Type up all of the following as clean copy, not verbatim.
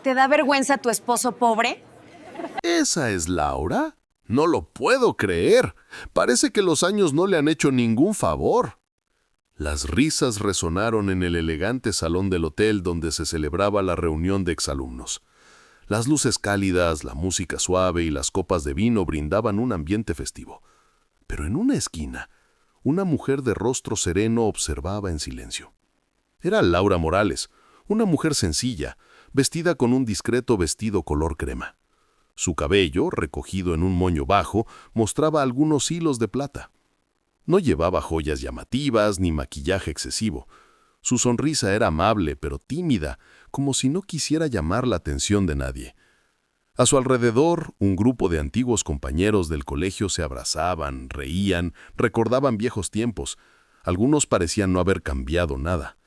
¿Te da vergüenza tu esposo pobre? ¿Esa es Laura? No lo puedo creer. Parece que los años no le han hecho ningún favor. Las risas resonaron en el elegante salón del hotel donde se celebraba la reunión de exalumnos. Las luces cálidas, la música suave y las copas de vino brindaban un ambiente festivo. Pero en una esquina, una mujer de rostro sereno observaba en silencio. Era Laura Morales, una mujer sencilla, vestida con un discreto vestido color crema. Su cabello, recogido en un moño bajo, mostraba algunos hilos de plata. No llevaba joyas llamativas ni maquillaje excesivo. Su sonrisa era amable pero tímida, como si no quisiera llamar la atención de nadie. A su alrededor, un grupo de antiguos compañeros del colegio se abrazaban, reían, recordaban viejos tiempos. Algunos parecían no haber cambiado nada.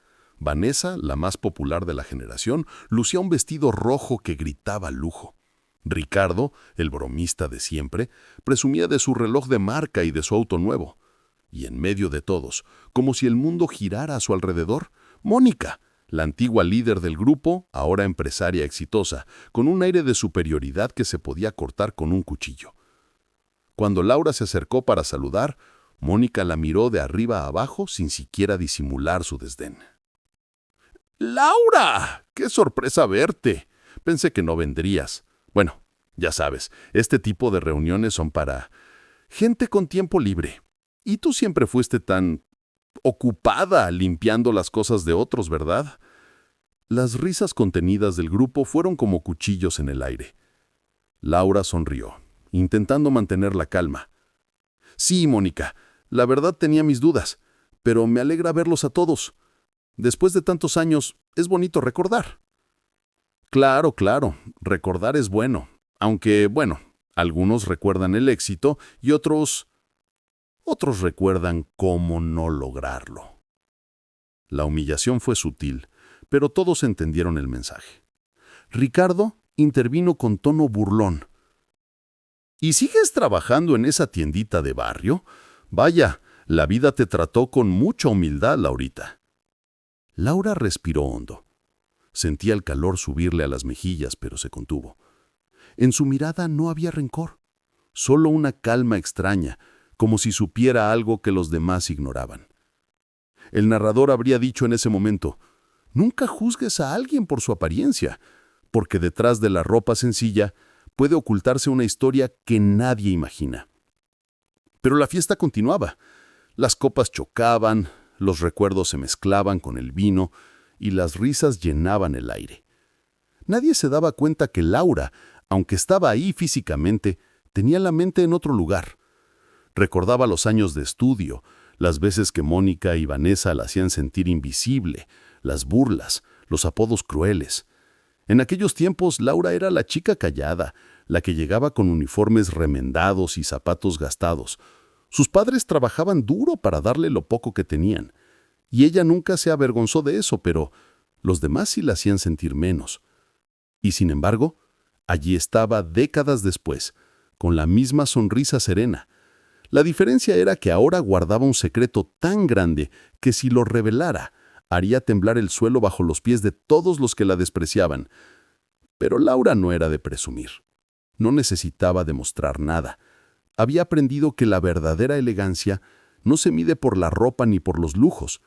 Vanessa, la más popular de la generación, lucía un vestido rojo que gritaba lujo. Ricardo, el bromista de siempre, presumía de su reloj de marca y de su auto nuevo. Y en medio de todos, como si el mundo girara a su alrededor, Mónica, la antigua líder del grupo, ahora empresaria exitosa, con un aire de superioridad que se podía cortar con un cuchillo. Cuando Laura se acercó para saludar, Mónica la miró de arriba a abajo sin siquiera disimular su desdén. ¡Laura! ¡Qué sorpresa verte! Pensé que no vendrías. Bueno, ya sabes, este tipo de reuniones son para gente con tiempo libre. Y tú siempre fuiste tan ocupada limpiando las cosas de otros, ¿verdad? Las risas contenidas del grupo fueron como cuchillos en el aire. Laura sonrió, intentando mantener la calma. Sí, Mónica, la verdad tenía mis dudas, pero me alegra verlos a todos. Después de tantos años, es bonito recordar. Claro, claro, recordar es bueno, aunque, bueno, algunos recuerdan el éxito y otros recuerdan cómo no lograrlo. La humillación fue sutil, pero todos entendieron el mensaje. Ricardo intervino con tono burlón. ¿Y sigues trabajando en esa tiendita de barrio? Vaya, la vida te trató con mucha humildad, Laurita. Laura respiró hondo. Sentía el calor subirle a las mejillas, pero se contuvo. En su mirada no había rencor, solo una calma extraña, como si supiera algo que los demás ignoraban. El narrador habría dicho en ese momento, nunca juzgues a alguien por su apariencia, porque detrás de la ropa sencilla puede ocultarse una historia que nadie imagina. Pero la fiesta continuaba. Las copas chocaban, los recuerdos se mezclaban con el vino y las risas llenaban el aire. Nadie se daba cuenta que Laura, aunque estaba ahí físicamente, tenía la mente en otro lugar. Recordaba los años de estudio, las veces que Mónica y Vanessa la hacían sentir invisible, las burlas, los apodos crueles. En aquellos tiempos, Laura era la chica callada, la que llegaba con uniformes remendados y zapatos gastados. Sus padres trabajaban duro para darle lo poco que tenían, y ella nunca se avergonzó de eso, pero los demás sí la hacían sentir menos. Y sin embargo, allí estaba décadas después, con la misma sonrisa serena. La diferencia era que ahora guardaba un secreto tan grande que si lo revelara, haría temblar el suelo bajo los pies de todos los que la despreciaban. Pero Laura no era de presumir. No necesitaba demostrar nada. Había aprendido que la verdadera elegancia no se mide por la ropa ni por los lujos,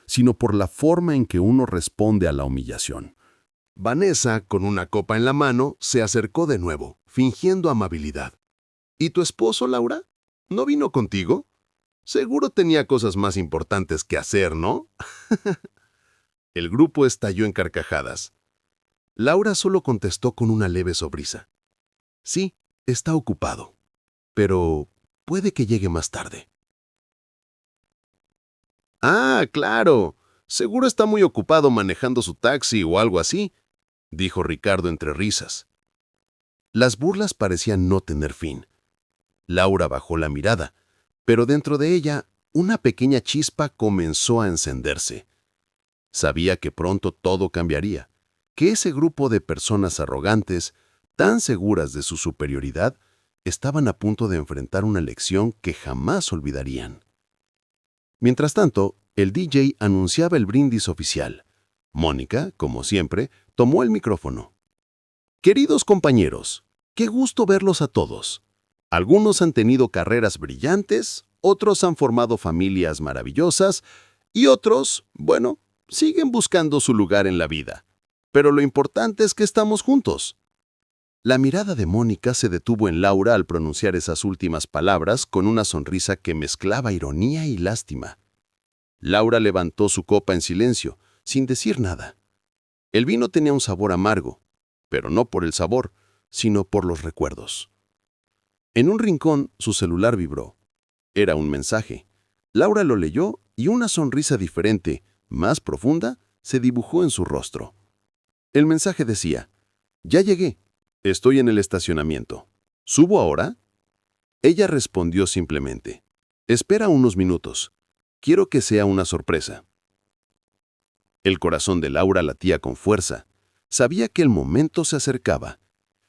sino por la forma en que uno responde a la humillación. Vanessa, con una copa en la mano, se acercó de nuevo, fingiendo amabilidad. ¿Y tu esposo, Laura? ¿No vino contigo? Seguro tenía cosas más importantes que hacer, ¿no? El grupo estalló en carcajadas. Laura solo contestó con una leve sonrisa. Sí, está ocupado, pero puede que llegue más tarde. Ah, claro. Seguro está muy ocupado manejando su taxi o algo así, dijo Ricardo entre risas. Las burlas parecían no tener fin. Laura bajó la mirada, pero dentro de ella una pequeña chispa comenzó a encenderse. Sabía que pronto todo cambiaría, que ese grupo de personas arrogantes, tan seguras de su superioridad, estaban a punto de enfrentar una lección que jamás olvidarían. Mientras tanto, el DJ anunciaba el brindis oficial. Mónica, como siempre, tomó el micrófono. Queridos compañeros, qué gusto verlos a todos. Algunos han tenido carreras brillantes, otros han formado familias maravillosas y otros, bueno, siguen buscando su lugar en la vida. Pero lo importante es que estamos juntos. La mirada de Mónica se detuvo en Laura al pronunciar esas últimas palabras con una sonrisa que mezclaba ironía y lástima. Laura levantó su copa en silencio, sin decir nada. El vino tenía un sabor amargo, pero no por el sabor, sino por los recuerdos. En un rincón, su celular vibró. Era un mensaje. Laura lo leyó y una sonrisa diferente, más profunda, se dibujó en su rostro. El mensaje decía: «Ya llegué. Estoy en el estacionamiento. ¿Subo ahora?» Ella respondió simplemente: «Espera unos minutos. Quiero que sea una sorpresa». El corazón de Laura latía con fuerza. Sabía que el momento se acercaba.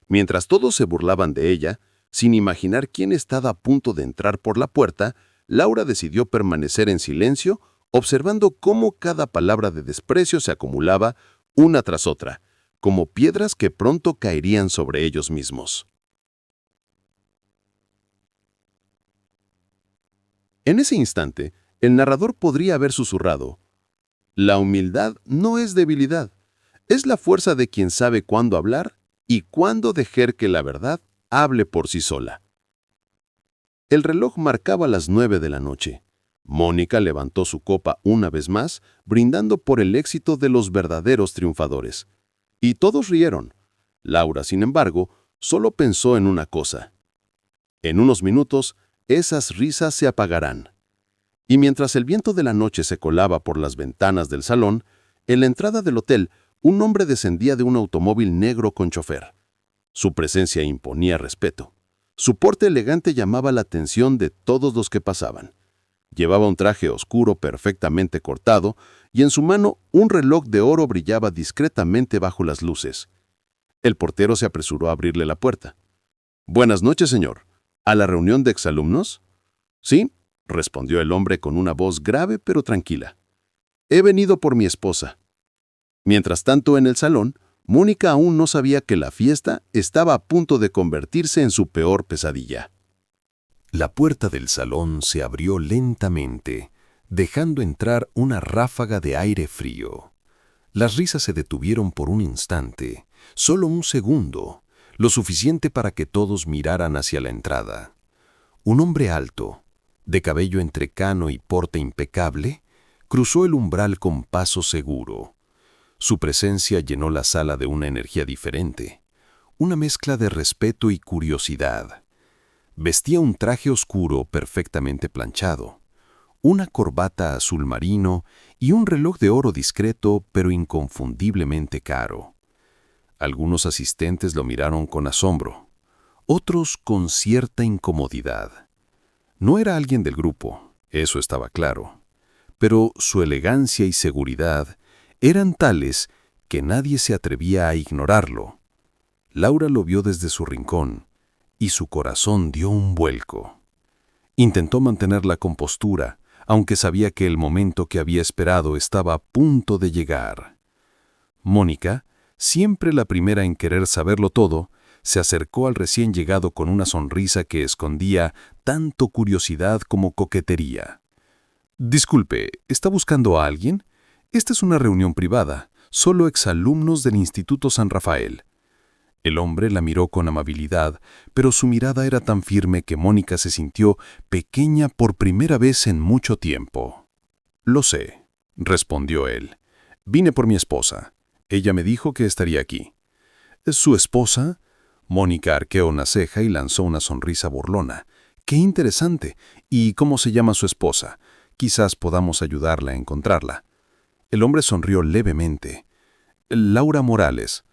Mientras todos se burlaban de ella, sin imaginar quién estaba a punto de entrar por la puerta, Laura decidió permanecer en silencio, observando cómo cada palabra de desprecio se acumulaba una tras otra, como piedras que pronto caerían sobre ellos mismos. En ese instante, el narrador podría haber susurrado: «La humildad no es debilidad, es la fuerza de quien sabe cuándo hablar y cuándo dejar que la verdad hable por sí sola». El reloj marcaba las 9 de la noche. Mónica levantó su copa una vez más, brindando por el éxito de los verdaderos triunfadores. Y todos rieron. Laura, sin embargo, solo pensó en una cosa: en unos minutos, esas risas se apagarán. Y mientras el viento de la noche se colaba por las ventanas del salón, en la entrada del hotel, un hombre descendía de un automóvil negro con chofer. Su presencia imponía respeto. Su porte elegante llamaba la atención de todos los que pasaban. Llevaba un traje oscuro perfectamente cortado y en su mano un reloj de oro brillaba discretamente bajo las luces. El portero se apresuró a abrirle la puerta. «Buenas noches, señor. ¿A la reunión de exalumnos?» «Sí», respondió el hombre con una voz grave pero tranquila. «He venido por mi esposa». Mientras tanto, en el salón, Mónica aún no sabía que la fiesta estaba a punto de convertirse en su peor pesadilla. La puerta del salón se abrió lentamente, dejando entrar una ráfaga de aire frío. Las risas se detuvieron por un instante, solo un segundo, lo suficiente para que todos miraran hacia la entrada. Un hombre alto, de cabello entrecano y porte impecable, cruzó el umbral con paso seguro. Su presencia llenó la sala de una energía diferente, una mezcla de respeto y curiosidad. Vestía un traje oscuro perfectamente planchado, una corbata azul marino y un reloj de oro discreto pero inconfundiblemente caro. Algunos asistentes lo miraron con asombro, otros con cierta incomodidad. No era alguien del grupo, eso estaba claro, pero su elegancia y seguridad eran tales que nadie se atrevía a ignorarlo. Laura lo vio desde su rincón, y su corazón dio un vuelco. Intentó mantener la compostura, aunque sabía que el momento que había esperado estaba a punto de llegar. Mónica, siempre la primera en querer saberlo todo, se acercó al recién llegado con una sonrisa que escondía tanto curiosidad como coquetería. «Disculpe, ¿está buscando a alguien? Esta es una reunión privada, solo exalumnos del Instituto San Rafael». El hombre la miró con amabilidad, pero su mirada era tan firme que Mónica se sintió pequeña por primera vez en mucho tiempo. «Lo sé», respondió él. «Vine por mi esposa. Ella me dijo que estaría aquí». «¿Su esposa?» Mónica arqueó una ceja y lanzó una sonrisa burlona. «¡Qué interesante! ¿Y cómo se llama su esposa? Quizás podamos ayudarla a encontrarla». El hombre sonrió levemente. «Laura Morales».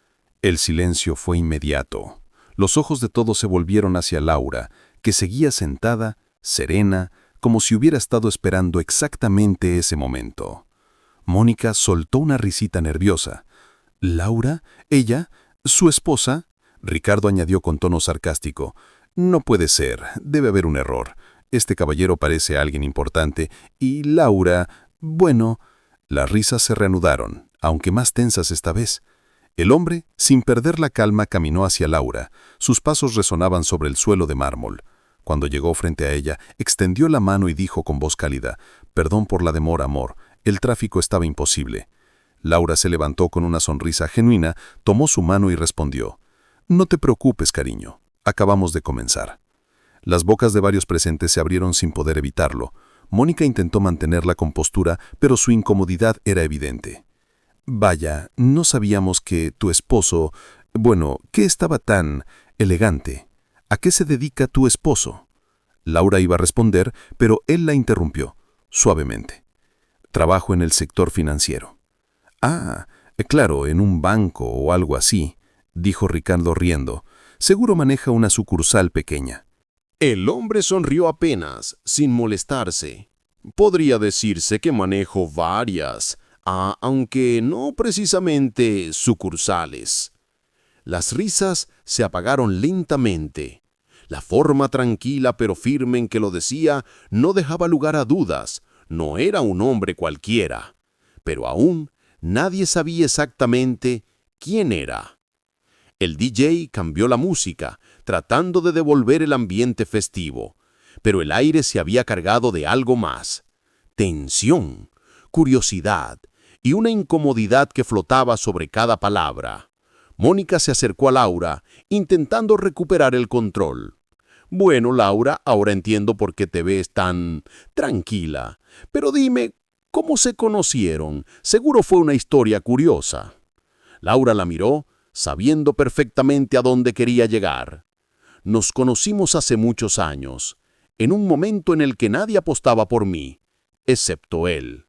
El silencio fue inmediato. Los ojos de todos se volvieron hacia Laura, que seguía sentada, serena, como si hubiera estado esperando exactamente ese momento. Mónica soltó una risita nerviosa. «¿Laura? ¿Ella? ¿Su esposa?», Ricardo añadió con tono sarcástico. «No puede ser, debe haber un error. Este caballero parece alguien importante, y Laura, bueno». Las risas se reanudaron, aunque más tensas esta vez. El hombre, sin perder la calma, caminó hacia Laura. Sus pasos resonaban sobre el suelo de mármol. Cuando llegó frente a ella, extendió la mano y dijo con voz cálida: «Perdón por la demora, amor. El tráfico estaba imposible». Laura se levantó con una sonrisa genuina, tomó su mano y respondió: «No te preocupes, cariño. Acabamos de comenzar». Las bocas de varios presentes se abrieron sin poder evitarlo. Mónica intentó mantener la compostura, pero su incomodidad era evidente. «Vaya, no sabíamos que tu esposo... Bueno, ¿qué estaba tan elegante? ¿A qué se dedica tu esposo?». Laura iba a responder, pero él la interrumpió, suavemente. «Trabajo en el sector financiero». «Ah, claro, en un banco o algo así», dijo Ricardo riendo. «Seguro maneja una sucursal pequeña». El hombre sonrió apenas, sin molestarse. Podría decirse que manejo varias, aunque no precisamente sucursales. Las risas se apagaron lentamente. La forma tranquila pero firme en que lo decía no dejaba lugar a dudas. No era un hombre cualquiera. Pero aún nadie sabía exactamente quién era. El DJ cambió la música, tratando de devolver el ambiente festivo, pero el aire se había cargado de algo más: tensión, curiosidad y una incomodidad que flotaba sobre cada palabra. Mónica se acercó a Laura, intentando recuperar el control. «Bueno, Laura, ahora entiendo por qué te ves tan tranquila. Pero dime, ¿cómo se conocieron? Seguro fue una historia curiosa». Laura la miró, sabiendo perfectamente a dónde quería llegar. «Nos conocimos hace muchos años, en un momento en el que nadie apostaba por mí, excepto él».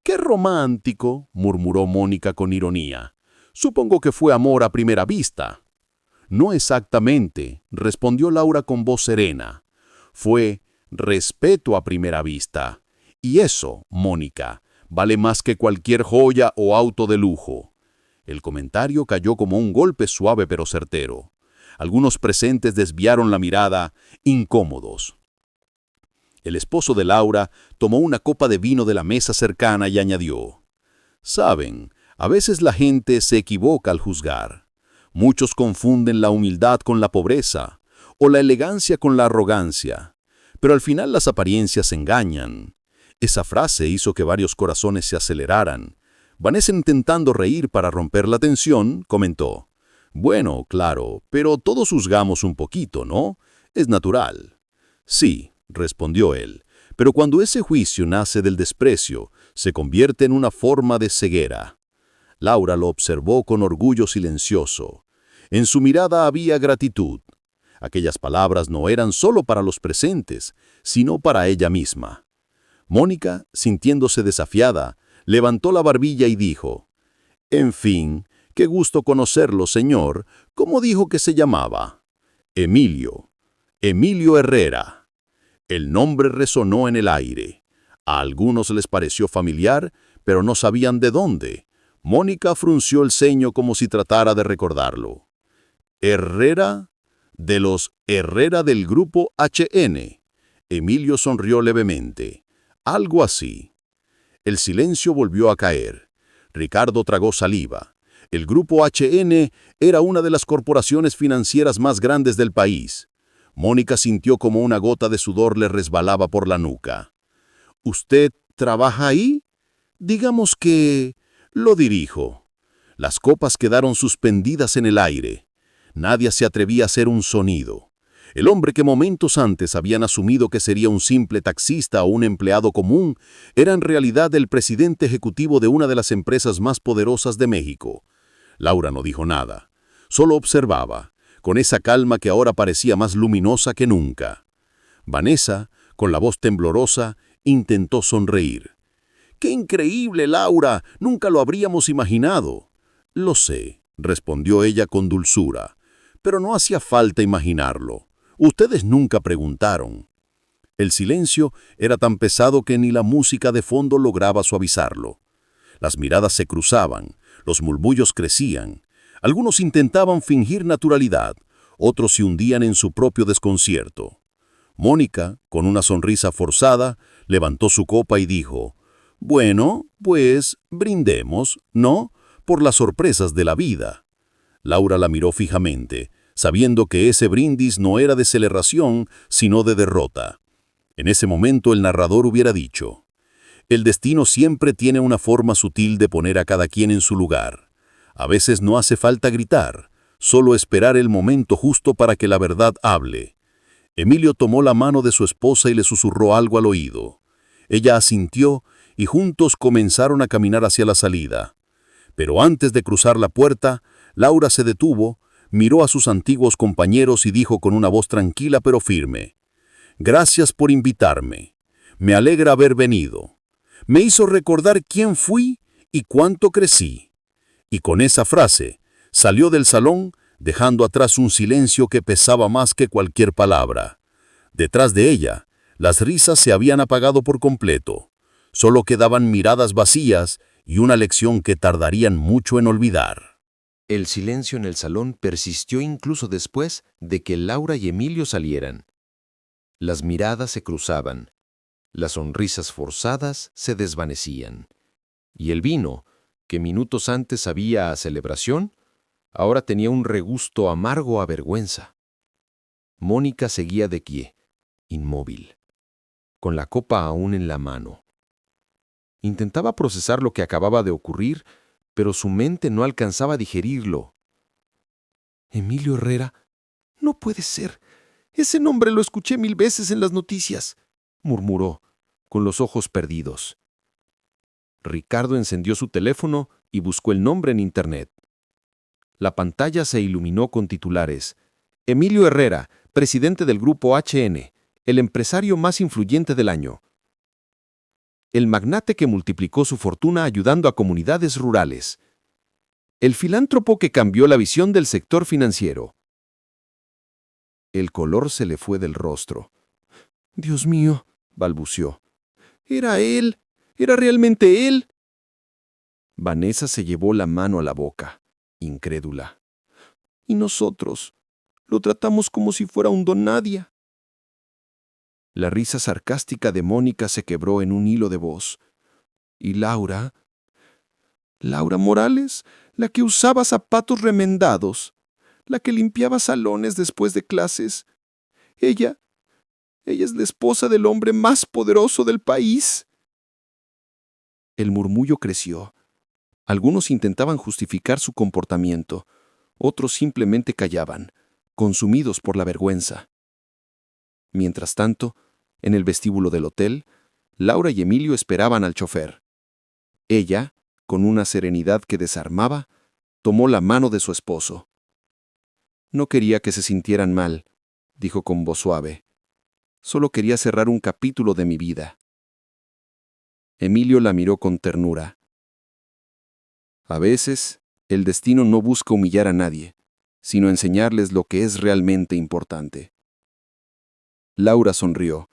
«Qué romántico», murmuró Mónica con ironía. «Supongo que fue amor a primera vista». «No exactamente», respondió Laura con voz serena. «Fue respeto a primera vista. Y eso, Mónica, vale más que cualquier joya o auto de lujo». El comentario cayó como un golpe suave pero certero. Algunos presentes desviaron la mirada, incómodos. El esposo de Laura tomó una copa de vino de la mesa cercana y añadió: «Saben, a veces la gente se equivoca al juzgar. Muchos confunden la humildad con la pobreza, o la elegancia con la arrogancia. Pero al final las apariencias engañan». Esa frase hizo que varios corazones se aceleraran. Vanessa, intentando reír para romper la tensión, comentó: «Bueno, claro, pero todos juzgamos un poquito, ¿no? Es natural». «Sí», respondió él, «pero cuando ese juicio nace del desprecio, se convierte en una forma de ceguera». Laura lo observó con orgullo silencioso. En su mirada había gratitud. Aquellas palabras no eran solo para los presentes, sino para ella misma. Mónica, sintiéndose desafiada, levantó la barbilla y dijo: «En fin, qué gusto conocerlo, señor. ¿Cómo dijo que se llamaba?» «Emilio. Emilio Herrera». El nombre resonó en el aire. A algunos les pareció familiar, pero no sabían de dónde. Mónica frunció el ceño como si tratara de recordarlo. «¿Herrera? De los Herrera del grupo HN». Emilio sonrió levemente. «Algo así». El silencio volvió a caer. Ricardo tragó saliva. El grupo HN era una de las corporaciones financieras más grandes del país. Mónica sintió como una gota de sudor le resbalaba por la nuca. «¿Usted trabaja ahí?» «Digamos que lo dirijo». Las copas quedaron suspendidas en el aire. Nadie se atrevía a hacer un sonido. El hombre que momentos antes habían asumido que sería un simple taxista o un empleado común, era en realidad el presidente ejecutivo de una de las empresas más poderosas de México. Laura no dijo nada, solo observaba, con esa calma que ahora parecía más luminosa que nunca. Vanessa, con la voz temblorosa, intentó sonreír. «¡Qué increíble, Laura! Nunca lo habríamos imaginado». «Lo sé», respondió ella con dulzura, «pero no hacía falta imaginarlo. Ustedes nunca preguntaron». El silencio era tan pesado que ni la música de fondo lograba suavizarlo. Las miradas se cruzaban, los murmullos crecían. Algunos intentaban fingir naturalidad, otros se hundían en su propio desconcierto. Mónica, con una sonrisa forzada, levantó su copa y dijo: «Bueno, pues brindemos, ¿no? por las sorpresas de la vida. Laura la miró fijamente, sabiendo que ese brindis no era de celebración, sino de derrota. En ese momento el narrador hubiera dicho: el destino siempre tiene una forma sutil de poner a cada quien en su lugar. A veces no hace falta gritar, solo esperar el momento justo para que la verdad hable. Emilio tomó la mano de su esposa y le susurró algo al oído. Ella asintió y juntos comenzaron a caminar hacia la salida. Pero antes de cruzar la puerta, Laura se detuvo, miró a sus antiguos compañeros y dijo con una voz tranquila pero firme: «Gracias por invitarme. Me alegra haber venido. Me hizo recordar quién fui y cuánto crecí». Y con esa frase, salió del salón, dejando atrás un silencio que pesaba más que cualquier palabra. Detrás de ella, las risas se habían apagado por completo. Solo quedaban miradas vacías y una lección que tardarían mucho en olvidar. El silencio en el salón persistió incluso después de que Laura y Emilio salieran. Las miradas se cruzaban, las sonrisas forzadas se desvanecían, y el vino, que minutos antes sabía a celebración, ahora tenía un regusto amargo a vergüenza. Mónica seguía de pie, inmóvil, con la copa aún en la mano. Intentaba procesar lo que acababa de ocurrir, pero su mente no alcanzaba a digerirlo. «Emilio Herrera, no puede ser. Ese nombre lo escuché 1000 veces en las noticias», murmuró, con los ojos perdidos. Ricardo encendió su teléfono y buscó el nombre en Internet. La pantalla se iluminó con titulares: «Emilio Herrera, presidente del Grupo HN, el empresario más influyente del año. El magnate que multiplicó su fortuna ayudando a comunidades rurales. El filántropo que cambió la visión del sector financiero». El color se le fue del rostro. «Dios mío», balbuceó. «¿Era él? ¿Era realmente él?». Vanessa se llevó la mano a la boca, incrédula. «Y nosotros lo tratamos como si fuera un donadie». La risa sarcástica de Mónica se quebró en un hilo de voz. «¿Y Laura? Laura Morales, la que usaba zapatos remendados, la que limpiaba salones después de clases. Ella es la esposa del hombre más poderoso del país». El murmullo creció. Algunos intentaban justificar su comportamiento, otros simplemente callaban, consumidos por la vergüenza. Mientras tanto, en el vestíbulo del hotel, Laura y Emilio esperaban al chofer. Ella, con una serenidad que desarmaba, tomó la mano de su esposo. «No quería que se sintieran mal», dijo con voz suave. «Solo quería cerrar un capítulo de mi vida». Emilio la miró con ternura. A veces, el destino no busca humillar a nadie, sino enseñarles lo que es realmente importante. Laura sonrió,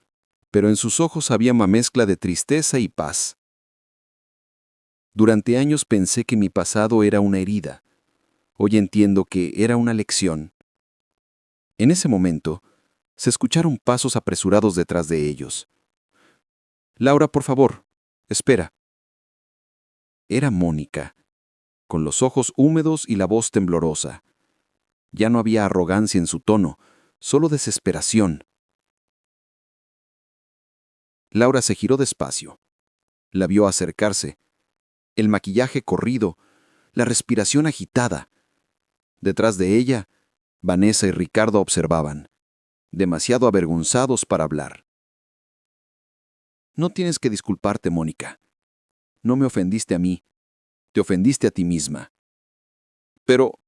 pero en sus ojos había una mezcla de tristeza y paz. «Durante años pensé que mi pasado era una herida. Hoy entiendo que era una lección». En ese momento, se escucharon pasos apresurados detrás de ellos. «Laura, por favor, espera». Era Mónica, con los ojos húmedos y la voz temblorosa. Ya no había arrogancia en su tono, solo desesperación. Laura se giró despacio. La vio acercarse. El maquillaje corrido, la respiración agitada. Detrás de ella, Vanessa y Ricardo observaban, demasiado avergonzados para hablar. «No tienes que disculparte, Mónica. No me ofendiste a mí, te ofendiste a ti misma. Pero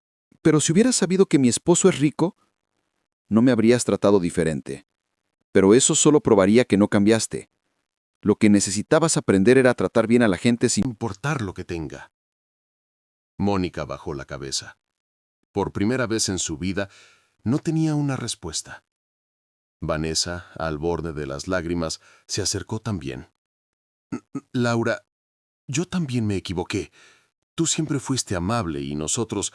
si hubieras sabido que mi esposo es rico, no me habrías tratado diferente. Pero eso solo probaría que no cambiaste. Lo que necesitabas aprender era tratar bien a la gente sin importar lo que tenga». Mónica bajó la cabeza. Por primera vez en su vida, no tenía una respuesta. Vanessa, al borde de las lágrimas, se acercó también. «Laura, yo también me equivoqué. Tú siempre fuiste amable y nosotros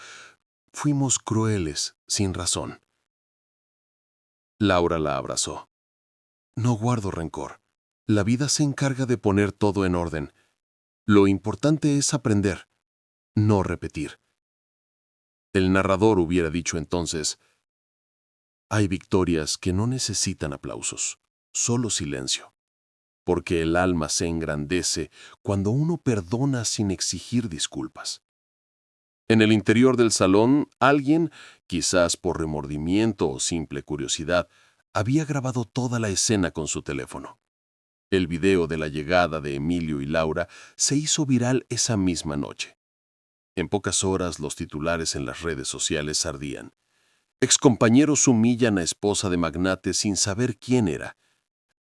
fuimos crueles, sin razón». Laura la abrazó. «No guardo rencor. La vida se encarga de poner todo en orden. Lo importante es aprender. no repetir. El narrador hubiera dicho entonces: hay victorias que no necesitan aplausos, solo silencio, porque el alma se engrandece cuando uno perdona sin exigir disculpas. En el interior del salón, alguien, quizás por remordimiento o simple curiosidad, había grabado toda la escena con su teléfono. El video de la llegada de Emilio y Laura se hizo viral esa misma noche. En pocas horas los titulares en las redes sociales ardían. Excompañeros humillan a esposa de magnate sin saber quién era.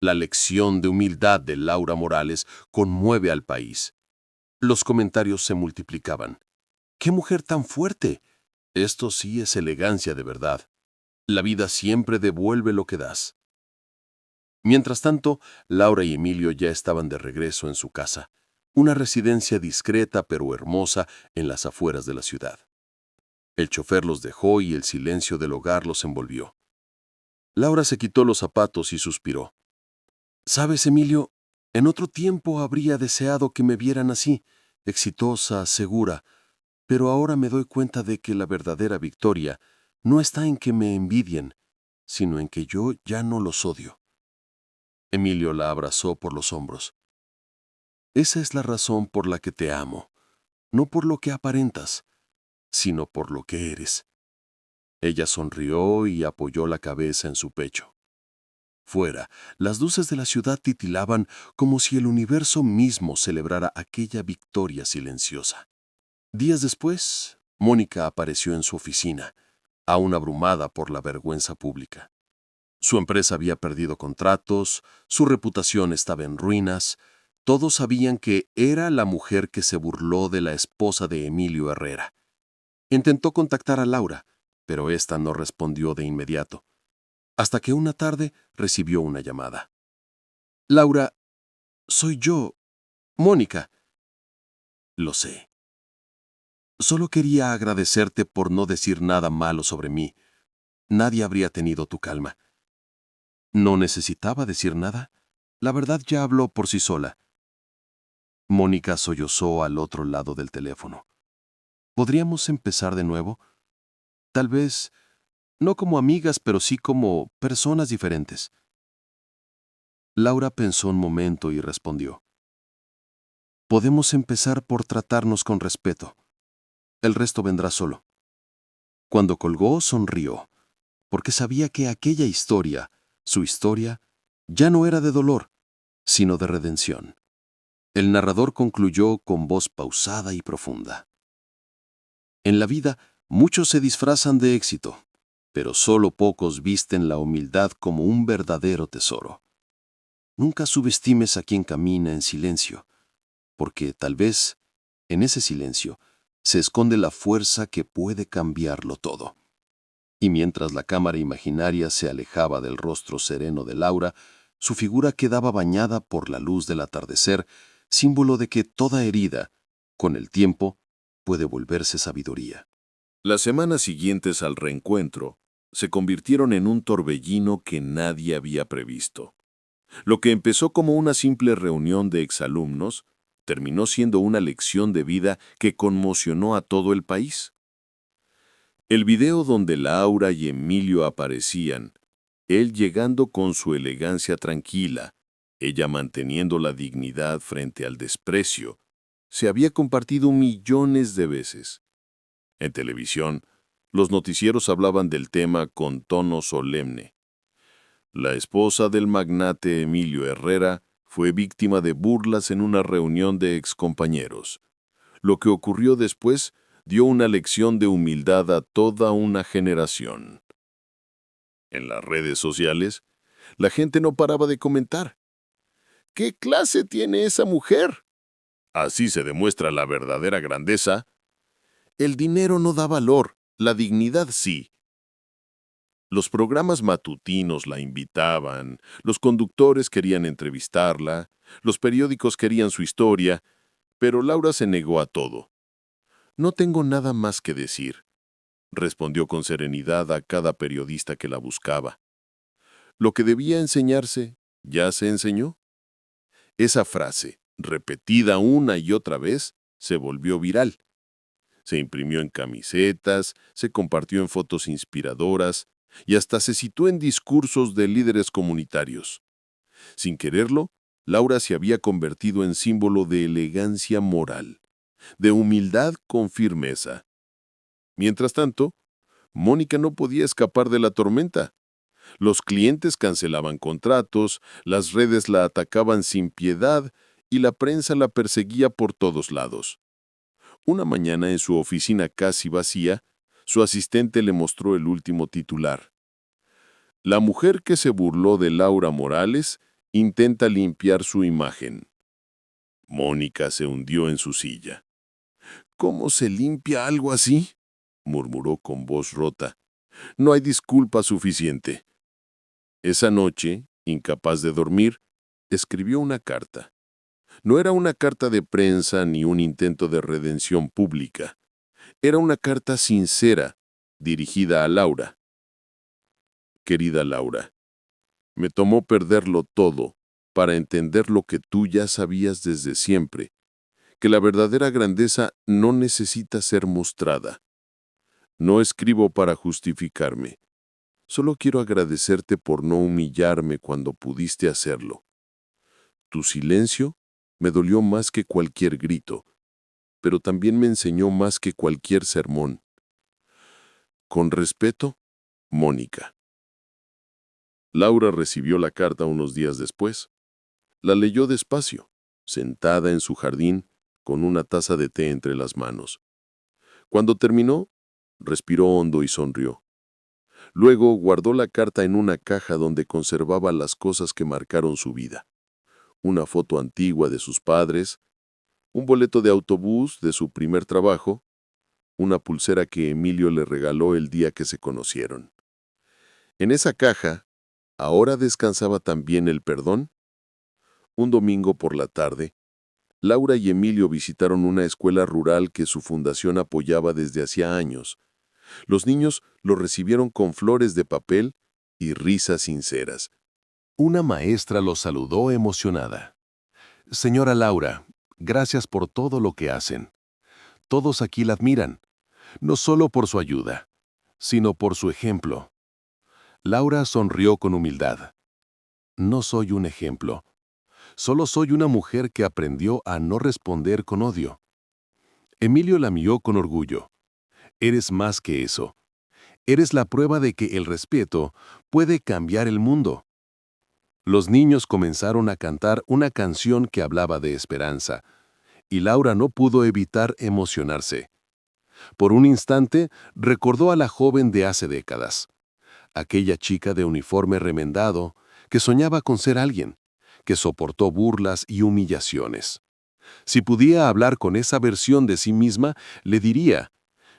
La lección de humildad de Laura Morales conmueve al país. Los comentarios se multiplicaban. ¡Qué mujer tan fuerte! Esto sí es elegancia de verdad. La vida siempre devuelve lo que das. Mientras tanto, Laura y Emilio ya estaban de regreso en su casa, una residencia discreta pero hermosa en las afueras de la ciudad. El chofer los dejó y el silencio del hogar los envolvió. Laura se quitó los zapatos y suspiró. «¿Sabes, Emilio? En otro tiempo habría deseado que me vieran así, exitosa, segura, pero ahora me doy cuenta de que la verdadera victoria no está en que me envidien, sino en que yo ya no los odio». Emilio la abrazó por los hombros. «Esa es la razón por la que te amo, no por lo que aparentas, sino por lo que eres». Ella sonrió y apoyó la cabeza en su pecho. Fuera, las luces de la ciudad titilaban como si el universo mismo celebrara aquella victoria silenciosa. Días después, Mónica apareció en su oficina, aún abrumada por la vergüenza pública. Su empresa había perdido contratos, su reputación estaba en ruinas, todos sabían que era la mujer que se burló de la esposa de Emilio Herrera. Intentó contactar a Laura, pero ésta no respondió de inmediato, hasta que una tarde recibió una llamada. «Laura, soy yo, Mónica». «Lo sé. Solo quería agradecerte por no decir nada malo sobre mí. Nadie habría tenido tu calma». No necesitaba decir nada. La verdad ya habló por sí sola. Mónica sollozó al otro lado del teléfono. «¿Podríamos empezar de nuevo? Tal vez, no como amigas, pero sí como personas diferentes». Laura pensó un momento y respondió: «Podemos empezar por tratarnos con respeto. El resto vendrá solo». Cuando colgó, sonrió, porque sabía que aquella historia, su historia, ya no era de dolor, sino de redención. El narrador concluyó con voz pausada y profunda. En la vida, muchos se disfrazan de éxito, pero solo pocos visten la humildad como un verdadero tesoro. Nunca subestimes a quien camina en silencio, porque tal vez, en ese silencio, se esconde la fuerza que puede cambiarlo todo. Y mientras la cámara imaginaria se alejaba del rostro sereno de Laura, su figura quedaba bañada por la luz del atardecer, símbolo de que toda herida, con el tiempo, puede volverse sabiduría. Las semanas siguientes al reencuentro se convirtieron en un torbellino que nadie había previsto. Lo que empezó como una simple reunión de exalumnos terminó siendo una lección de vida que conmocionó a todo el país. El video donde Laura y Emilio aparecían, él llegando con su elegancia tranquila, ella manteniendo la dignidad frente al desprecio, se había compartido millones de veces. En televisión, los noticieros hablaban del tema con tono solemne. La esposa del magnate Emilio Herrera fue víctima de burlas en una reunión de excompañeros. Lo que ocurrió después dio una lección de humildad a toda una generación. En las redes sociales, la gente no paraba de comentar. ¿Qué clase tiene esa mujer? Así se demuestra la verdadera grandeza. El dinero no da valor, la dignidad sí. Los programas matutinos la invitaban, los conductores querían entrevistarla, los periódicos querían su historia, pero Laura se negó a todo. «No tengo nada más que decir», respondió con serenidad a cada periodista que la buscaba. Lo que debía enseñarse, ya se enseñó. Esa frase, repetida una y otra vez, se volvió viral. Se imprimió en camisetas, se compartió en fotos inspiradoras y hasta se citó en discursos de líderes comunitarios. Sin quererlo, Laura se había convertido en símbolo de elegancia moral, de humildad con firmeza. Mientras tanto, Mónica no podía escapar de la tormenta. Los clientes cancelaban contratos, las redes la atacaban sin piedad y la prensa la perseguía por todos lados. Una mañana en su oficina casi vacía, su asistente le mostró el último titular. La mujer que se burló de Laura Morales intenta limpiar su imagen. Mónica se hundió en su silla. ¿Cómo se limpia algo así?, murmuró con voz rota. No hay disculpa suficiente. Esa noche, incapaz de dormir, escribió una carta. No era una carta de prensa ni un intento de redención pública. Era una carta sincera, dirigida a Laura. Querida Laura, me tomó perderlo todo para entender lo que tú ya sabías desde siempre, que la verdadera grandeza no necesita ser mostrada. No escribo para justificarme. Solo quiero agradecerte por no humillarme cuando pudiste hacerlo. Tu silencio me dolió más que cualquier grito, pero también me enseñó más que cualquier sermón. Con respeto, Mónica. Laura recibió la carta unos días después. La leyó despacio, sentada en su jardín, con una taza de té entre las manos. Cuando terminó, respiró hondo y sonrió. Luego guardó la carta en una caja donde conservaba las cosas que marcaron su vida. Una foto antigua de sus padres, un boleto de autobús de su primer trabajo, una pulsera que Emilio le regaló el día que se conocieron. En esa caja, ahora descansaba también el perdón. Un domingo por la tarde, Laura y Emilio visitaron una escuela rural que su fundación apoyaba desde hacía años. Los niños lo recibieron con flores de papel y risas sinceras. Una maestra los saludó emocionada. Señora Laura, gracias por todo lo que hacen. Todos aquí la admiran, no solo por su ayuda, sino por su ejemplo. Laura sonrió con humildad. No soy un ejemplo. Solo soy una mujer que aprendió a no responder con odio. Emilio la miró con orgullo. Eres más que eso. Eres la prueba de que el respeto puede cambiar el mundo. Los niños comenzaron a cantar una canción que hablaba de esperanza, y Laura no pudo evitar emocionarse. Por un instante recordó a la joven de hace décadas, aquella chica de uniforme remendado que soñaba con ser alguien, que soportó burlas y humillaciones. Si pudiera hablar con esa versión de sí misma, le diría: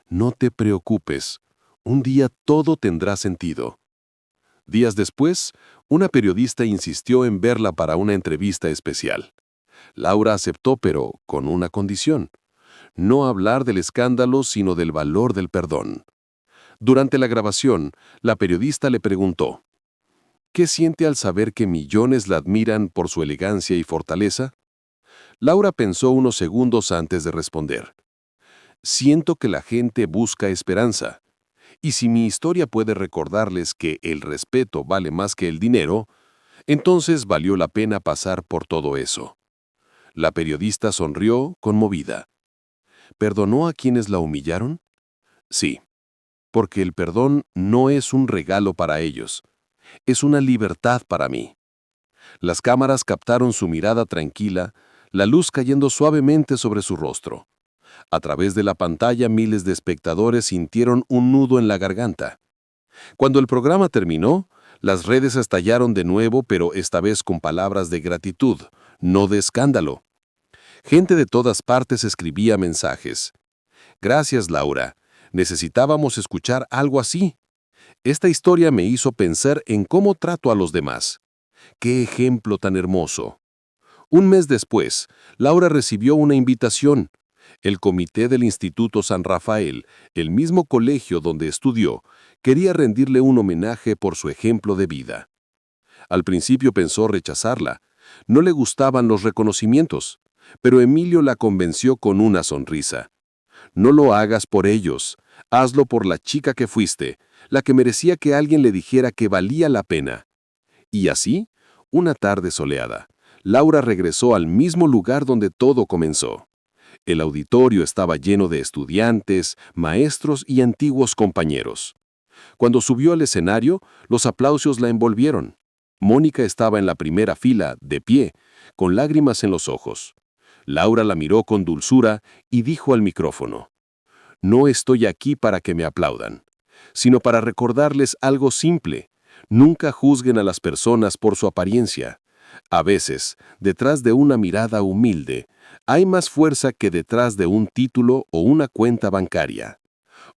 no te preocupes, un día todo tendrá sentido. Días después, una periodista insistió en verla para una entrevista especial. Laura aceptó, pero con una condición: no hablar del escándalo, sino del valor del perdón. Durante la grabación, la periodista le preguntó: ¿qué siente al saber que millones la admiran por su elegancia y fortaleza? Laura pensó unos segundos antes de responder. Siento que la gente busca esperanza. Y si mi historia puede recordarles que el respeto vale más que el dinero, entonces valió la pena pasar por todo eso. La periodista sonrió, conmovida. ¿Perdonó a quienes la humillaron? Sí, porque el perdón no es un regalo para ellos, es una libertad para mí. Las cámaras captaron su mirada tranquila, la luz cayendo suavemente sobre su rostro. A través de la pantalla, miles de espectadores sintieron un nudo en la garganta. Cuando el programa terminó, las redes estallaron de nuevo, pero esta vez con palabras de gratitud, no de escándalo. Gente de todas partes escribía mensajes. Gracias, Laura. Necesitábamos escuchar algo así. Esta historia me hizo pensar en cómo trato a los demás. ¡Qué ejemplo tan hermoso! Un mes después, Laura recibió una invitación. El comité del Instituto San Rafael, el mismo colegio donde estudió, quería rendirle un homenaje por su ejemplo de vida. Al principio pensó rechazarla. No le gustaban los reconocimientos, pero Emilio la convenció con una sonrisa. No lo hagas por ellos. Hazlo por la chica que fuiste, la que merecía que alguien le dijera que valía la pena. Y así, una tarde soleada, Laura regresó al mismo lugar donde todo comenzó. El auditorio estaba lleno de estudiantes, maestros y antiguos compañeros. Cuando subió al escenario, los aplausos la envolvieron. Mónica estaba en la primera fila, de pie, con lágrimas en los ojos. Laura la miró con dulzura y dijo al micrófono: «No estoy aquí para que me aplaudan, sino para recordarles algo simple. Nunca juzguen a las personas por su apariencia. A veces, detrás de una mirada humilde, hay más fuerza que detrás de un título o una cuenta bancaria».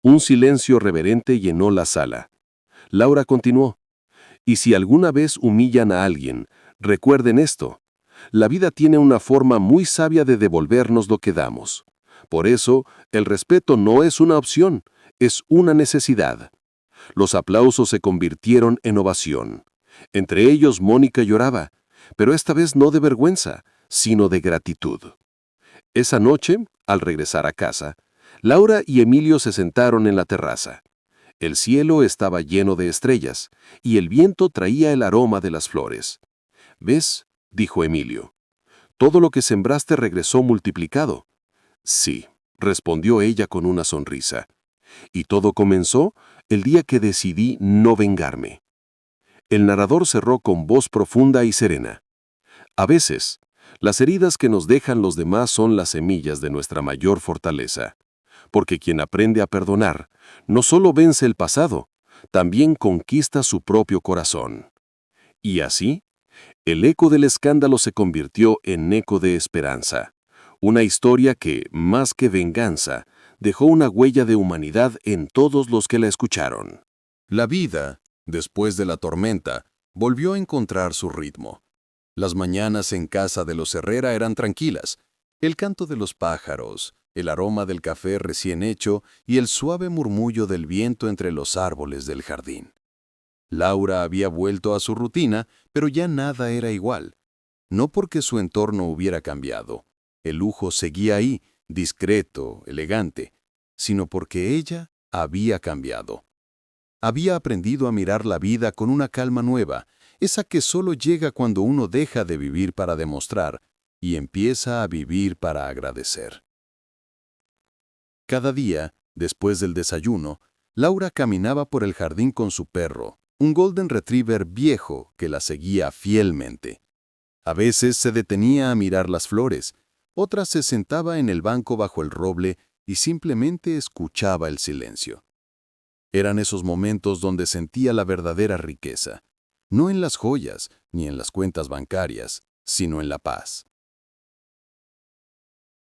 Un silencio reverente llenó la sala. Laura continuó: «Y si alguna vez humillan a alguien, recuerden esto. La vida tiene una forma muy sabia de devolvernos lo que damos. Por eso, el respeto no es una opción, es una necesidad». Los aplausos se convirtieron en ovación. Entre ellos Mónica lloraba, pero esta vez no de vergüenza, sino de gratitud. Esa noche, al regresar a casa, Laura y Emilio se sentaron en la terraza. El cielo estaba lleno de estrellas, y el viento traía el aroma de las flores. «¿Ves?», dijo Emilio. «Todo lo que sembraste regresó multiplicado». «Sí», respondió ella con una sonrisa. «Y todo comenzó el día que decidí no vengarme». El narrador cerró con voz profunda y serena. «A veces, las heridas que nos dejan los demás son las semillas de nuestra mayor fortaleza, porque quien aprende a perdonar no solo vence el pasado, también conquista su propio corazón». Y así, el eco del escándalo se convirtió en eco de esperanza, una historia que, más que venganza, dejó una huella de humanidad en todos los que la escucharon. La vida, después de la tormenta, volvió a encontrar su ritmo. Las mañanas en casa de los Herrera eran tranquilas. El canto de los pájaros, el aroma del café recién hecho y el suave murmullo del viento entre los árboles del jardín. Laura había vuelto a su rutina, pero ya nada era igual. No porque su entorno hubiera cambiado. El lujo seguía ahí, discreto, elegante, sino porque ella había cambiado. Había aprendido a mirar la vida con una calma nueva, esa que solo llega cuando uno deja de vivir para demostrar y empieza a vivir para agradecer. Cada día, después del desayuno, Laura caminaba por el jardín con su perro, un Golden Retriever viejo que la seguía fielmente. A veces se detenía a mirar las flores, otras se sentaba en el banco bajo el roble y simplemente escuchaba el silencio. Eran esos momentos donde sentía la verdadera riqueza, no en las joyas ni en las cuentas bancarias, sino en la paz.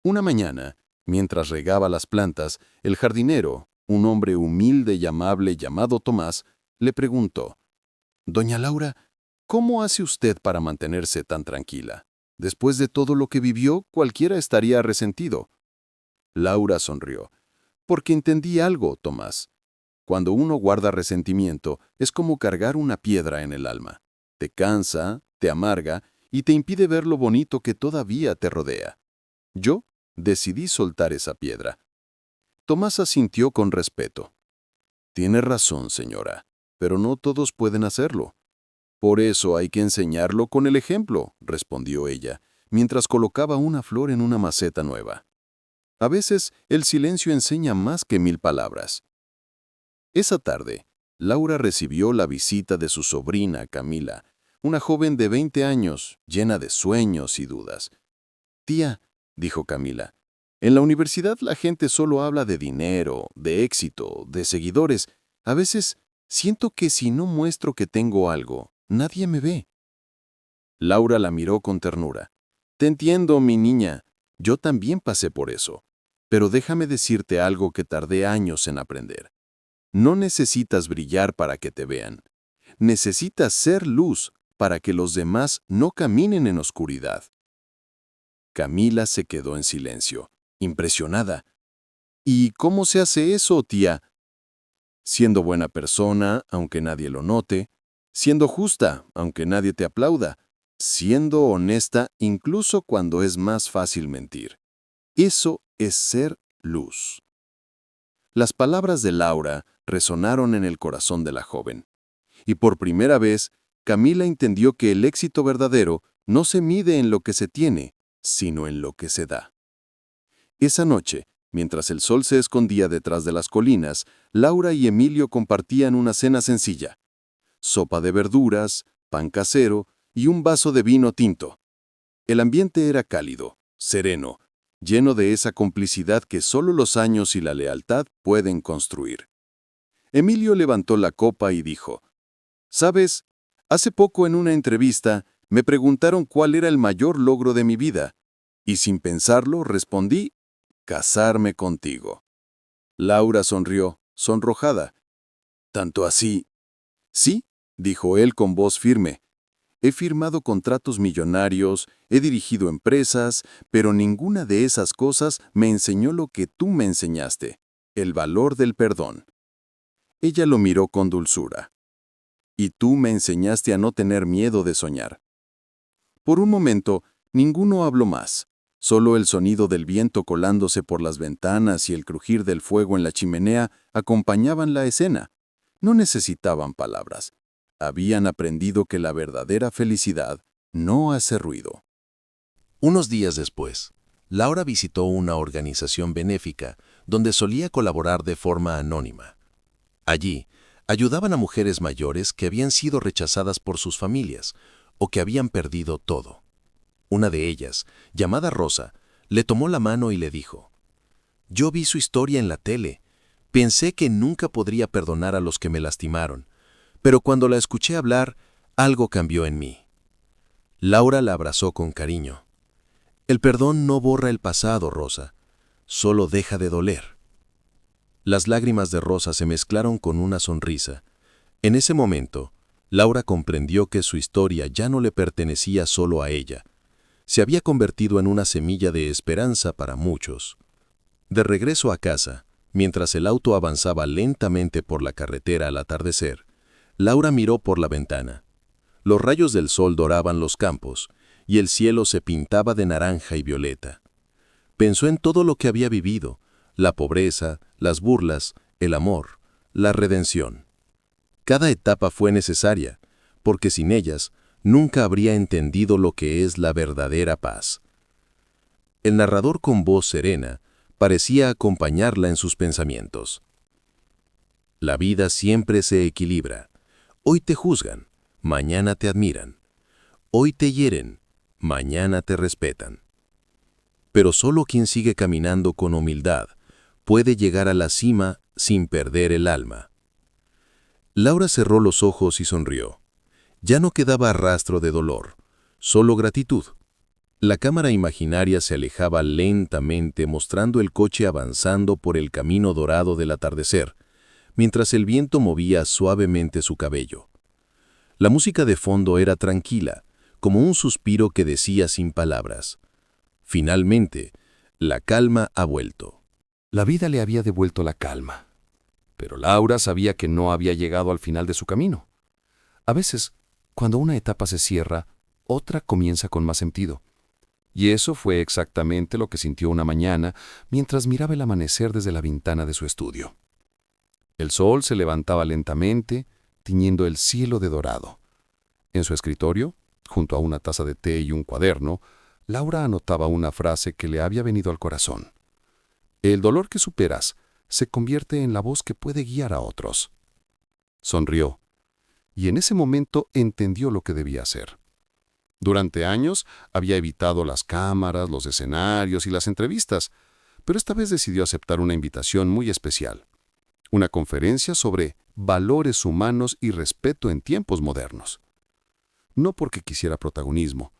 Una mañana, mientras regaba las plantas, el jardinero, un hombre humilde y amable llamado Tomás, le preguntó: «Doña Laura, ¿cómo hace usted para mantenerse tan tranquila? Después de todo lo que vivió, cualquiera estaría resentido». Laura sonrió. «Porque entendí algo, Tomás. Cuando uno guarda resentimiento, es como cargar una piedra en el alma. Te cansa, te amarga y te impide ver lo bonito que todavía te rodea. Yo decidí soltar esa piedra». Tomás asintió con respeto. «Tiene razón, señora, pero no todos pueden hacerlo. Por eso hay que enseñarlo con el ejemplo», respondió ella, mientras colocaba una flor en una maceta nueva. A veces, el silencio enseña más que 1000 palabras. Esa tarde, Laura recibió la visita de su sobrina, Camila, una joven de 20 años, llena de sueños y dudas. «Tía», dijo Camila, «en la universidad la gente solo habla de dinero, de éxito, de seguidores. A veces siento que si no muestro que tengo algo, nadie me ve». Laura la miró con ternura. «Te entiendo, mi niña. Yo también pasé por eso. Pero déjame decirte algo que tardé años en aprender. No necesitas brillar para que te vean. Necesitas ser luz para que los demás no caminen en oscuridad». Camila se quedó en silencio, impresionada. «¿Y cómo se hace eso, tía?» «Siendo buena persona, aunque nadie lo note. Siendo justa, aunque nadie te aplauda. Siendo honesta, incluso cuando es más fácil mentir. Eso es ser luz». Las palabras de Laura resonaron en el corazón de la joven. Y por primera vez, Camila entendió que el éxito verdadero no se mide en lo que se tiene, sino en lo que se da. Esa noche, mientras el sol se escondía detrás de las colinas, Laura y Emilio compartían una cena sencilla: sopa de verduras, pan casero y un vaso de vino tinto. El ambiente era cálido, sereno, lleno de esa complicidad que solo los años y la lealtad pueden construir. Emilio levantó la copa y dijo: «¿Sabes? Hace poco en una entrevista me preguntaron cuál era el mayor logro de mi vida, y sin pensarlo respondí: casarme contigo». Laura sonrió, sonrojada. «¿Tanto así?» «Sí», dijo él con voz firme. «He firmado contratos millonarios, he dirigido empresas, pero ninguna de esas cosas me enseñó lo que tú me enseñaste, el valor del perdón». Ella lo miró con dulzura. «Y tú me enseñaste a no tener miedo de soñar». Por un momento, ninguno habló más. Solo el sonido del viento colándose por las ventanas y el crujir del fuego en la chimenea acompañaban la escena. No necesitaban palabras. Habían aprendido que la verdadera felicidad no hace ruido. Unos días después, Laura visitó una organización benéfica donde solía colaborar de forma anónima. Allí, ayudaban a mujeres mayores que habían sido rechazadas por sus familias o que habían perdido todo. Una de ellas, llamada Rosa, le tomó la mano y le dijo: «Yo vi su historia en la tele. Pensé que nunca podría perdonar a los que me lastimaron, pero cuando la escuché hablar, algo cambió en mí». Laura la abrazó con cariño. «El perdón no borra el pasado, Rosa, solo deja de doler». Las lágrimas de Rosa se mezclaron con una sonrisa. En ese momento, Laura comprendió que su historia ya no le pertenecía solo a ella. Se había convertido en una semilla de esperanza para muchos. De regreso a casa, mientras el auto avanzaba lentamente por la carretera al atardecer, Laura miró por la ventana. Los rayos del sol doraban los campos y el cielo se pintaba de naranja y violeta. Pensó en todo lo que había vivido: la pobreza, las burlas, el amor, la redención. Cada etapa fue necesaria, porque sin ellas nunca habría entendido lo que es la verdadera paz. El narrador, con voz serena, parecía acompañarla en sus pensamientos. La vida siempre se equilibra. Hoy te juzgan, mañana te admiran. Hoy te hieren, mañana te respetan. Pero solo quien sigue caminando con humildad puede llegar a la cima sin perder el alma. Laura cerró los ojos y sonrió. Ya no quedaba rastro de dolor, solo gratitud. La cámara imaginaria se alejaba lentamente, mostrando el coche avanzando por el camino dorado del atardecer, mientras el viento movía suavemente su cabello. La música de fondo era tranquila, como un suspiro que decía sin palabras: finalmente, la calma ha vuelto. La vida le había devuelto la calma, pero Laura sabía que no había llegado al final de su camino. A veces, cuando una etapa se cierra, otra comienza con más sentido. Y eso fue exactamente lo que sintió una mañana mientras miraba el amanecer desde la ventana de su estudio. El sol se levantaba lentamente, tiñendo el cielo de dorado. En su escritorio, junto a una taza de té y un cuaderno, Laura anotaba una frase que le había venido al corazón: «El dolor que superas se convierte en la voz que puede guiar a otros». Sonrió, y en ese momento entendió lo que debía hacer. Durante años había evitado las cámaras, los escenarios y las entrevistas, pero esta vez decidió aceptar una invitación muy especial: una conferencia sobre valores humanos y respeto en tiempos modernos. No porque quisiera protagonismo,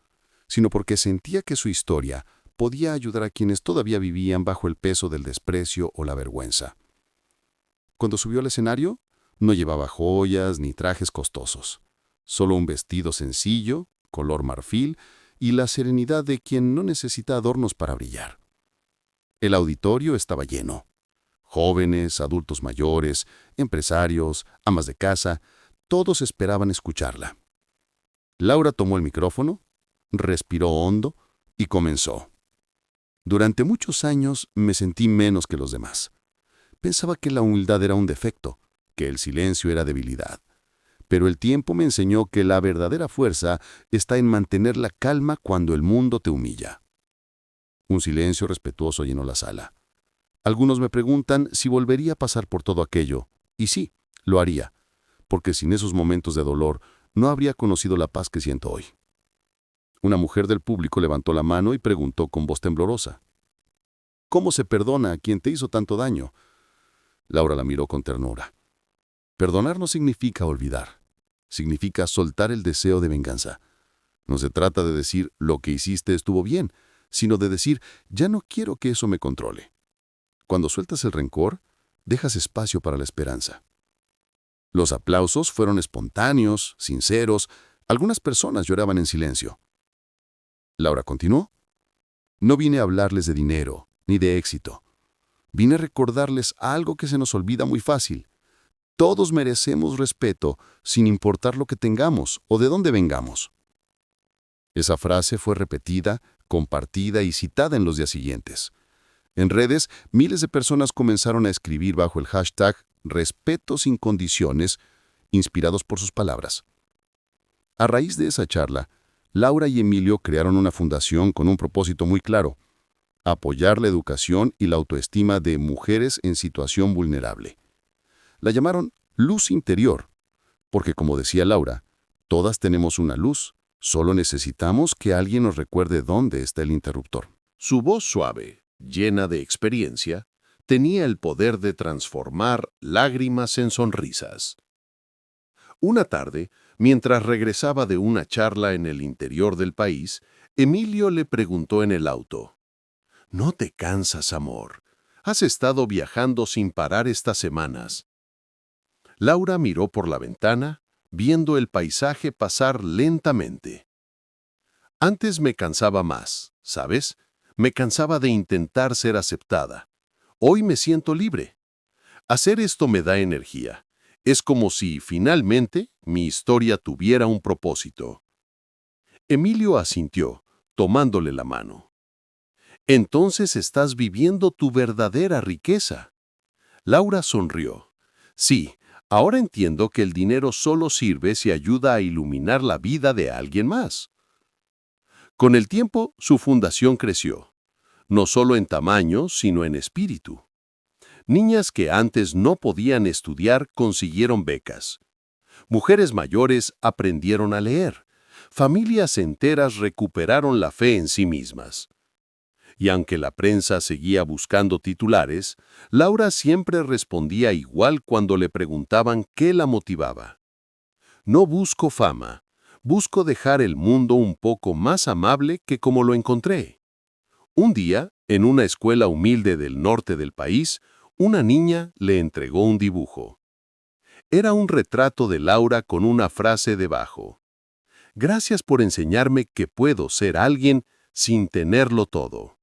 sino porque sentía que su historia podía ayudar a quienes todavía vivían bajo el peso del desprecio o la vergüenza. Cuando subió al escenario, no llevaba joyas ni trajes costosos, solo un vestido sencillo, color marfil, y la serenidad de quien no necesita adornos para brillar. El auditorio estaba lleno. Jóvenes, adultos mayores, empresarios, amas de casa, todos esperaban escucharla. Laura tomó el micrófono, respiró hondo y comenzó. «Durante muchos años me sentí menos que los demás, Pensaba que la humildad era un defecto, que el silencio era debilidad. Pero el tiempo me enseñó que la verdadera fuerza está en mantener la calma cuando el mundo te humilla. Un silencio respetuoso llenó la sala. Algunos me preguntan si volvería a pasar por todo aquello, y sí, lo haría, porque sin esos momentos de dolor no habría conocido la paz que siento hoy. Una mujer del público levantó la mano y preguntó con voz temblorosa: ¿Cómo se perdona a quien te hizo tanto daño? Laura la miró con ternura. Perdonar no significa olvidar, significa soltar el deseo de venganza. No se trata de decir lo que hiciste estuvo bien, sino de decir ya no quiero que eso me controle. Cuando sueltas el rencor, dejas espacio para la esperanza. Los aplausos fueron espontáneos, sinceros. Algunas personas lloraban en silencio. Laura continuó: No vine a hablarles de dinero, ni de éxito. Vine a recordarles algo que se nos olvida muy fácil. Todos merecemos respeto, sin importar lo que tengamos o de dónde vengamos. Esa frase fue repetida, compartida y citada en los días siguientes. En redes, miles de personas comenzaron a escribir bajo el hashtag Respeto sin condiciones, inspirados por sus palabras. A raíz de esa charla, Laura y Emilio crearon una fundación con un propósito muy claro: apoyar la educación y la autoestima de mujeres en situación vulnerable. La llamaron Luz Interior, porque como decía Laura, todas tenemos una luz, solo necesitamos que alguien nos recuerde dónde está el interruptor. Su voz suave, llena de experiencia, tenía el poder de transformar lágrimas en sonrisas. Una tarde, mientras regresaba de una charla en el interior del país, Emilio le preguntó en el auto: ¿No te cansas, amor? Has estado viajando sin parar estas semanas. Laura miró por la ventana, viendo el paisaje pasar lentamente. Antes me cansaba más, ¿sabes? Me cansaba de intentar ser aceptada. Hoy me siento libre. Hacer esto me da energía. Es como si, finalmente, mi historia tuviera un propósito. Emilio asintió, tomándole la mano. Entonces estás viviendo tu verdadera riqueza. Laura sonrió. Sí, ahora entiendo que el dinero solo sirve si ayuda a iluminar la vida de alguien más. Con el tiempo, su fundación creció, no solo en tamaño, sino en espíritu. Niñas que antes no podían estudiar consiguieron becas. Mujeres mayores aprendieron a leer. Familias enteras recuperaron la fe en sí mismas. Y aunque la prensa seguía buscando titulares, Laura siempre respondía igual cuando le preguntaban qué la motivaba. No busco fama, busco dejar el mundo un poco más amable que como lo encontré. Un día, en una escuela humilde del norte del país, una niña le entregó un dibujo. Era un retrato de Laura con una frase debajo: Gracias por enseñarme que puedo ser alguien sin tenerlo todo.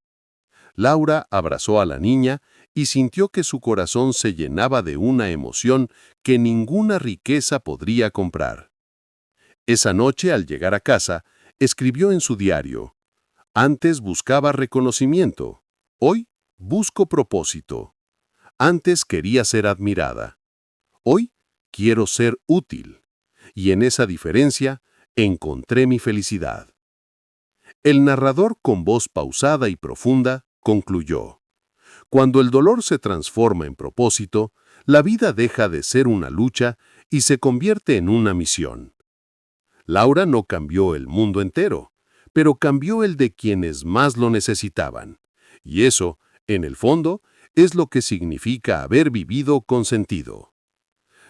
Laura abrazó a la niña y sintió que su corazón se llenaba de una emoción que ninguna riqueza podría comprar. Esa noche, al llegar a casa, escribió en su diario: Antes buscaba reconocimiento, hoy busco propósito. Antes quería ser admirada, hoy quiero ser útil. Y en esa diferencia encontré mi felicidad. El narrador, con voz pausada y profunda, concluyó: Cuando el dolor se transforma en propósito, la vida deja de ser una lucha y se convierte en una misión. Laura no cambió el mundo entero, pero cambió el de quienes más lo necesitaban. Y eso, en el fondo, es lo que significa haber vivido con sentido.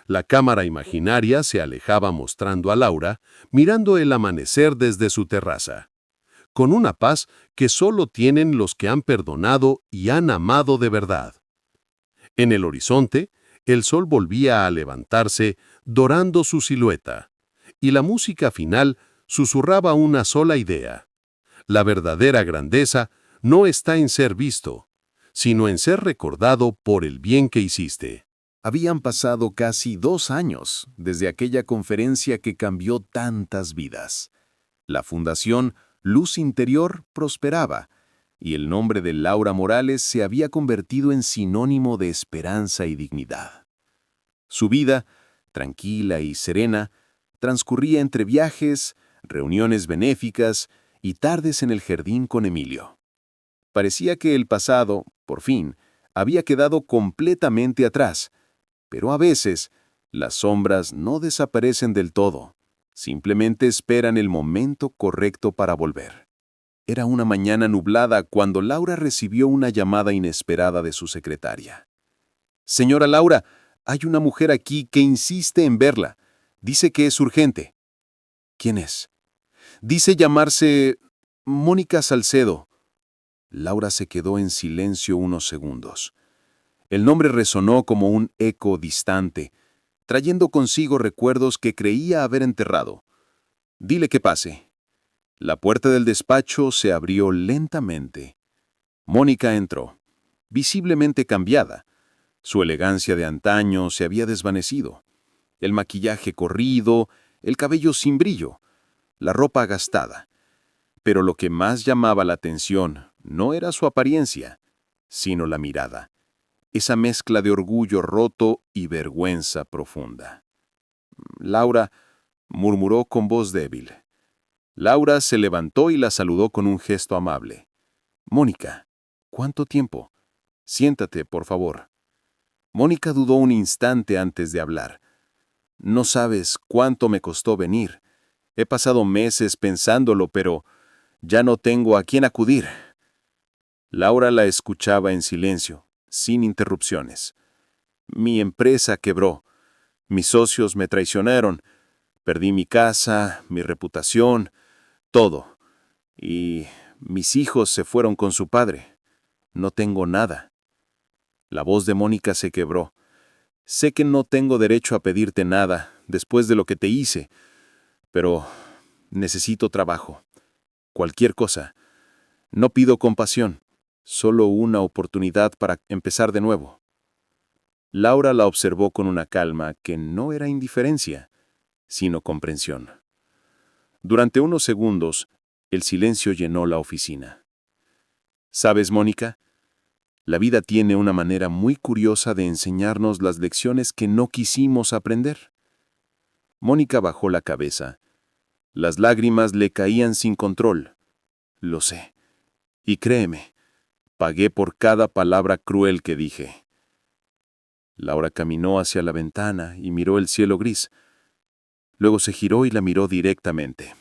La cámara imaginaria se alejaba mostrando a Laura mirando el amanecer desde su terraza, con una paz que solo tienen los que han perdonado y han amado de verdad. En el horizonte, el sol volvía a levantarse, dorando su silueta, y la música final susurraba una sola idea: la verdadera grandeza no está en ser visto, sino en ser recordado por el bien que hiciste. Habían pasado casi 2 años desde aquella conferencia que cambió tantas vidas. La Fundación Luz Interior prosperaba, y el nombre de Laura Morales se había convertido en sinónimo de esperanza y dignidad. Su vida, tranquila y serena, transcurría entre viajes, reuniones benéficas y tardes en el jardín con Emilio. Parecía que el pasado, por fin, había quedado completamente atrás, pero a veces las sombras no desaparecen del todo, simplemente esperan el momento correcto para volver. Era una mañana nublada cuando Laura recibió una llamada inesperada de su secretaria. «Señora Laura, hay una mujer aquí que insiste en verla. Dice que es urgente». «¿Quién es?» «Dice llamarse Mónica Salcedo». Laura se quedó en silencio unos segundos. El nombre resonó como un eco distante, trayendo consigo recuerdos que creía haber enterrado. «Dile que pase». La puerta del despacho se abrió lentamente. Mónica entró, visiblemente cambiada. Su elegancia de antaño se había desvanecido. El maquillaje corrido, el cabello sin brillo, la ropa gastada. Pero lo que más llamaba la atención no era su apariencia, sino la mirada. Esa mezcla de orgullo roto y vergüenza profunda. «Laura», murmuró con voz débil. Laura se levantó y la saludó con un gesto amable. «Mónica, ¿cuánto tiempo? Siéntate, por favor». Mónica dudó un instante antes de hablar. «No sabes cuánto me costó venir. He pasado meses pensándolo, pero ya no tengo a quién acudir». Laura la escuchaba en silencio, sin interrupciones. «Mi empresa quebró. Mis socios me traicionaron. Perdí mi casa, mi reputación, todo. Y mis hijos se fueron con su padre. No tengo nada». La voz de Mónica se quebró. «Sé que no tengo derecho a pedirte nada después de lo que te hice, pero necesito trabajo. Cualquier cosa. No pido compasión, solo una oportunidad para empezar de nuevo». Laura la observó con una calma que no era indiferencia, sino comprensión. Durante unos segundos, el silencio llenó la oficina. «¿Sabes, Mónica? La vida tiene una manera muy curiosa de enseñarnos las lecciones que no quisimos aprender». Mónica bajó la cabeza. Las lágrimas le caían sin control. «Lo sé. Y créeme, pagué por cada palabra cruel que dije». Laura caminó hacia la ventana y miró el cielo gris. Luego se giró y la miró directamente.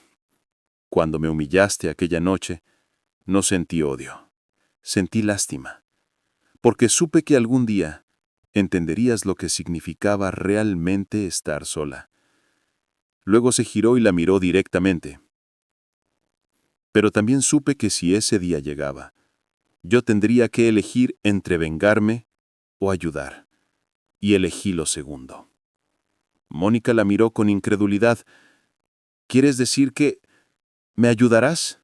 «Cuando me humillaste aquella noche, no sentí odio. Sentí lástima. Porque supe que algún día entenderías lo que significaba realmente estar sola». Luego se giró y la miró directamente. «Pero también supe que si ese día llegaba, yo tendría que elegir entre vengarme o ayudar. Y elegí lo segundo». Mónica la miró con incredulidad. «¿Quieres decir que me ayudarás?»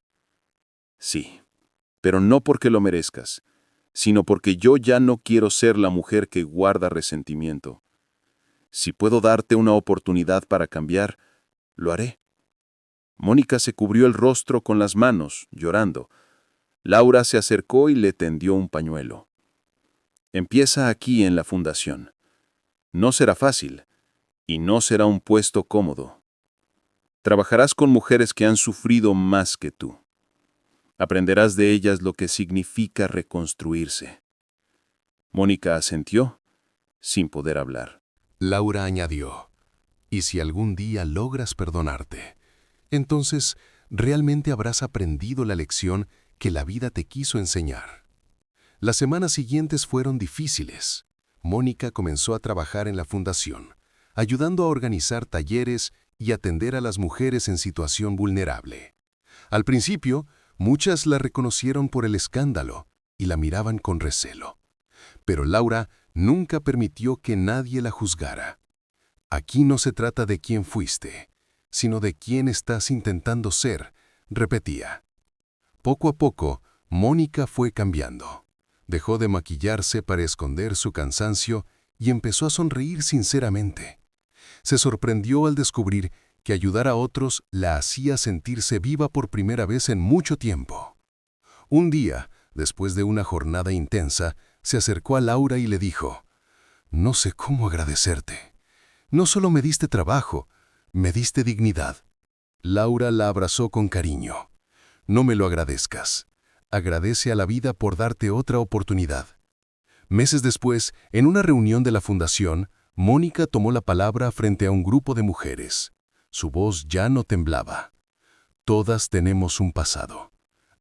«Sí, pero no porque lo merezcas, sino porque yo ya no quiero ser la mujer que guarda resentimiento. Si puedo darte una oportunidad para cambiar, lo haré». Mónica se cubrió el rostro con las manos, llorando. Laura se acercó y le tendió un pañuelo. «Empieza aquí en la fundación. No será fácil, y no será un puesto cómodo. Trabajarás con mujeres que han sufrido más que tú. Aprenderás de ellas lo que significa reconstruirse». Mónica asintió, sin poder hablar. Laura añadió, «Y si algún día logras perdonarte, entonces realmente habrás aprendido la lección que la vida te quiso enseñar». Las semanas siguientes fueron difíciles. Mónica comenzó a trabajar en la fundación, ayudando a organizar talleres y atender a las mujeres en situación vulnerable. Al principio, muchas la reconocieron por el escándalo y la miraban con recelo. Pero Laura nunca permitió que nadie la juzgara. «Aquí no se trata de quién fuiste, sino de quién estás intentando ser», repetía. Poco a poco, Mónica fue cambiando. Dejó de maquillarse para esconder su cansancio y empezó a sonreír sinceramente. Se sorprendió al descubrir que ayudar a otros la hacía sentirse viva por primera vez en mucho tiempo. Un día, Después de una jornada intensa, se acercó a Laura y le dijo: «No sé cómo agradecerte. No solo me diste trabajo, me diste dignidad». Laura la abrazó con cariño. «No me lo agradezcas. Agradece a la vida por darte otra oportunidad». Meses después, en una reunión de la fundación, Mónica tomó la palabra frente a un grupo de mujeres. Su voz ya no temblaba. «Todas tenemos un pasado.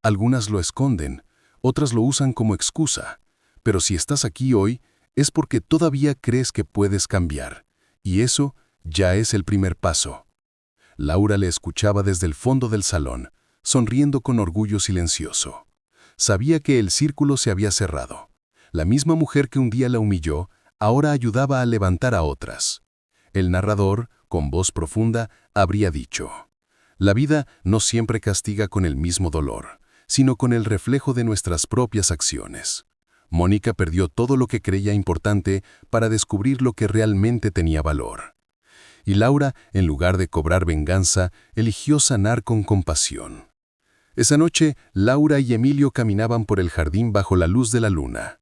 Algunas lo esconden, otras lo usan como excusa. Pero si estás aquí hoy, es porque todavía crees que puedes cambiar. Y eso ya es el primer paso». Laura le escuchaba desde el fondo del salón, sonriendo con orgullo silencioso. Sabía que el círculo se había cerrado. La misma mujer que un día la humilló, ahora ayudaba a levantar a otras. El narrador, con voz profunda, habría dicho: «La vida no siempre castiga con el mismo dolor, sino con el reflejo de nuestras propias acciones». Mónica perdió todo lo que creía importante para descubrir lo que realmente tenía valor. Y Laura, en lugar de cobrar venganza, eligió sanar con compasión. Esa noche, Laura y Emilio caminaban por el jardín bajo la luz de la luna.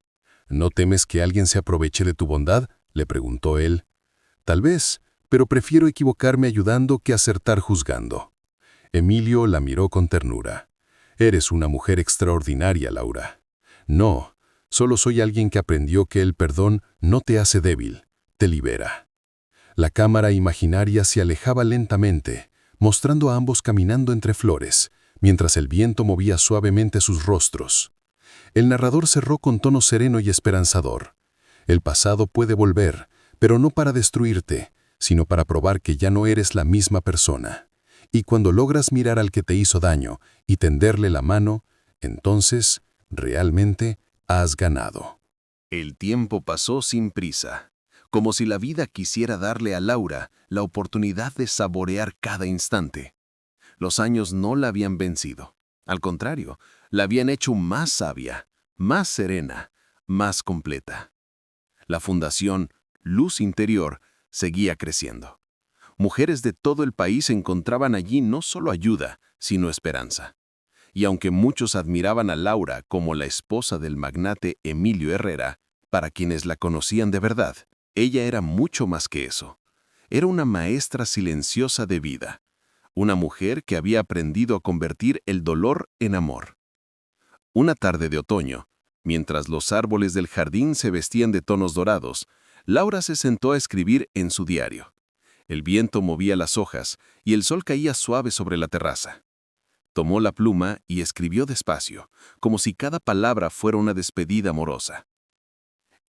«¿No temes que alguien se aproveche de tu bondad?», le preguntó él. «Tal vez, pero prefiero equivocarme ayudando que acertar juzgando». Emilio la miró con ternura. «Eres una mujer extraordinaria, Laura». «No, solo soy alguien que aprendió que el perdón no te hace débil, te libera». La cámara imaginaria se alejaba lentamente, mostrando a ambos caminando entre flores, mientras el viento movía suavemente sus rostros. El narrador cerró con tono sereno y esperanzador. «El pasado puede volver, pero no para destruirte, sino para probar que ya no eres la misma persona. Y cuando logras mirar al que te hizo daño y tenderle la mano, entonces, realmente, has ganado». El tiempo pasó sin prisa, como si la vida quisiera darle a Laura la oportunidad de saborear cada instante. Los años no la habían vencido. Al contrario, la habían hecho más sabia, más serena, más completa. La fundación Luz Interior seguía creciendo. Mujeres de todo el país encontraban allí no solo ayuda, sino esperanza. Y aunque muchos admiraban a Laura como la esposa del magnate Emilio Herrera, para quienes la conocían de verdad, ella era mucho más que eso. Era una maestra silenciosa de vida, una mujer que había aprendido a convertir el dolor en amor. Una tarde de otoño, mientras los árboles del jardín se vestían de tonos dorados, Laura se sentó a escribir en su diario. El viento movía las hojas y el sol caía suave sobre la terraza. Tomó la pluma y escribió despacio, como si cada palabra fuera una despedida amorosa.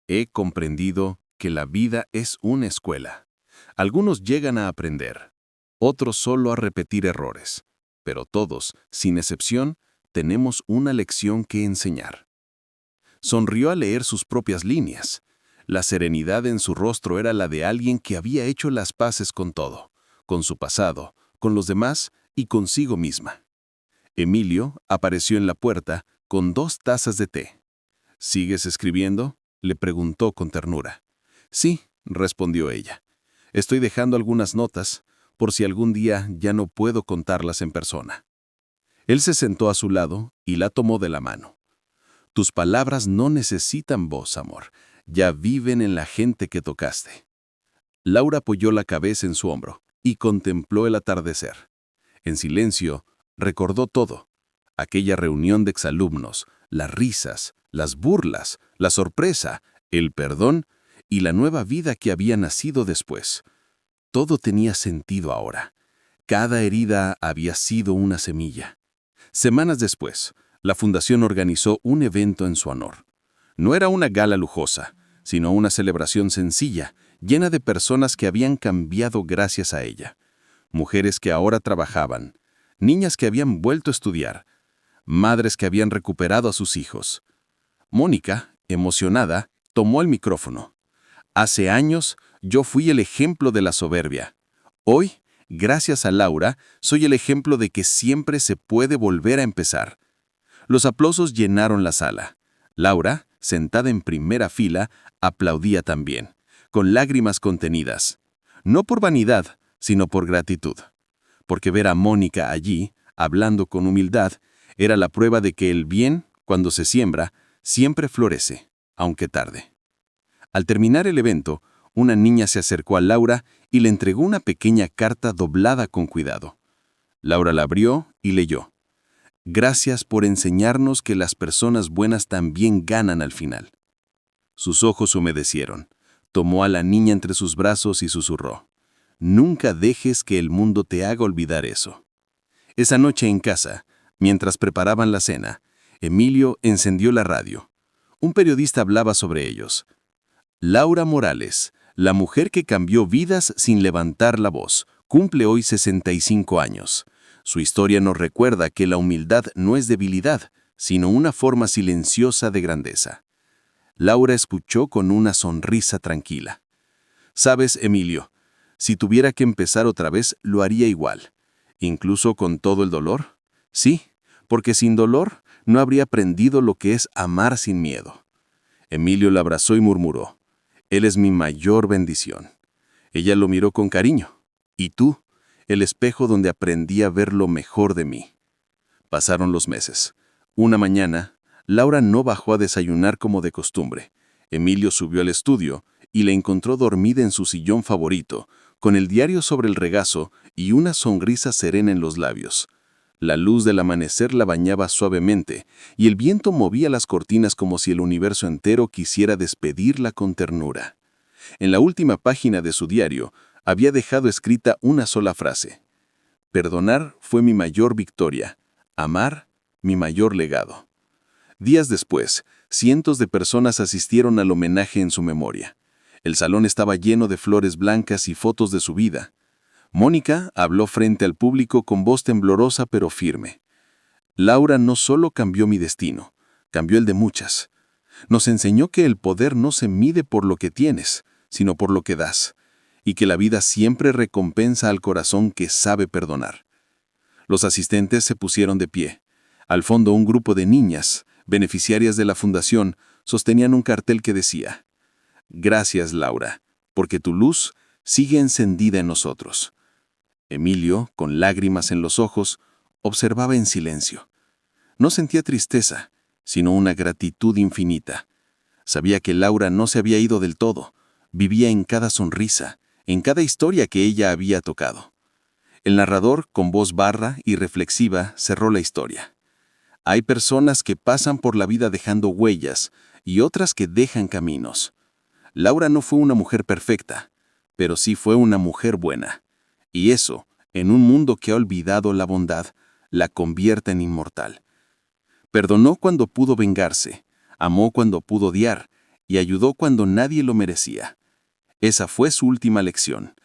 «He comprendido que la vida es una escuela. Algunos llegan a aprender, otros solo a repetir errores, pero todos, sin excepción, tenemos una lección que enseñar». Sonrió al leer sus propias líneas. La serenidad en su rostro era la de alguien que había hecho las paces con todo, con su pasado, con los demás y consigo misma. Emilio apareció en la puerta con 2 tazas de té. «¿Sigues escribiendo?», le preguntó con ternura. «Sí», respondió ella. «Estoy dejando algunas notas, por si algún día ya no puedo contarlas en persona». Él se sentó a su lado y la tomó de la mano. «Tus palabras no necesitan voz, amor. Ya viven en la gente que tocaste». Laura apoyó la cabeza en su hombro y contempló el atardecer. En silencio, recordó todo. Aquella reunión de exalumnos, las risas, las burlas, la sorpresa, el perdón y la nueva vida que había nacido después. Todo tenía sentido ahora. Cada herida había sido una semilla. Semanas después, la fundación organizó un evento en su honor. No era una gala lujosa, sino una celebración sencilla, llena de personas que habían cambiado gracias a ella. Mujeres que ahora trabajaban, niñas que habían vuelto a estudiar, madres que habían recuperado a sus hijos. Mónica, emocionada, tomó el micrófono. «Hace años yo fui el ejemplo de la soberbia. Hoy, gracias a Laura, soy el ejemplo de que siempre se puede volver a empezar». Los aplausos llenaron la sala. Laura, sentada en primera fila, aplaudía también, con lágrimas contenidas. No por vanidad, sino por gratitud. Porque ver a Mónica allí, hablando con humildad, era la prueba de que el bien Cuando se siembra, siempre florece, aunque tarde. Al terminar el evento, una niña se acercó a Laura y le entregó una pequeña carta doblada con cuidado. Laura la abrió y leyó: «Gracias por enseñarnos que las personas buenas también ganan al final». Sus ojos humedecieron. Tomó a la niña entre sus brazos y susurró: «Nunca dejes que el mundo te haga olvidar eso». Esa noche en casa, mientras preparaban la cena, Emilio encendió la radio. Un periodista hablaba sobre ellos. Laura Morales, la mujer que cambió vidas sin levantar la voz, cumple hoy 65 años. Su historia nos recuerda que la humildad no es debilidad, sino una forma silenciosa de grandeza. Laura escuchó con una sonrisa tranquila. «Sabes, Emilio, si tuviera que empezar otra vez, lo haría igual. ¿Incluso con todo el dolor? Sí, porque sin dolor no habría aprendido lo que es amar sin miedo». Emilio la abrazó y murmuró: «Él es mi mayor bendición». Ella lo miró con cariño. «¿Y tú? El espejo donde aprendí a ver lo mejor de mí». Pasaron los meses. Una mañana, Laura no bajó a desayunar como de costumbre. Emilio subió al estudio y la encontró dormida en su sillón favorito, con el diario sobre el regazo y una sonrisa serena en los labios. La luz del amanecer la bañaba suavemente y el viento movía las cortinas como si el universo entero quisiera despedirla con ternura. En la última página de su diario había dejado escrita una sola frase: «Perdonar fue mi mayor victoria, amar mi mayor legado». Días después, cientos de personas asistieron al homenaje en su memoria. El salón estaba lleno de flores blancas y fotos de su vida. Mónica habló frente al público con voz temblorosa pero firme. «Laura no solo cambió mi destino, cambió el de muchas. Nos enseñó que el poder no se mide por lo que tienes, sino por lo que das, y que la vida siempre recompensa al corazón que sabe perdonar». Los asistentes se pusieron de pie. Al fondo, un grupo de niñas, beneficiarias de la fundación, sostenían un cartel que decía: «Gracias, Laura, porque tu luz sigue encendida en nosotros». Emilio, con lágrimas en los ojos, observaba en silencio. No sentía tristeza, sino una gratitud infinita. Sabía que Laura no se había ido del todo. Vivía en cada sonrisa, en cada historia que ella había tocado. El narrador, con voz barra y reflexiva, cerró la historia. «Hay personas que pasan por la vida dejando huellas y otras que dejan caminos. Laura no fue una mujer perfecta, pero sí fue una mujer buena. Y eso, en un mundo que ha olvidado la bondad, la convierte en inmortal. Perdonó cuando pudo vengarse, amó cuando pudo odiar y ayudó cuando nadie lo merecía. Esa fue su última lección,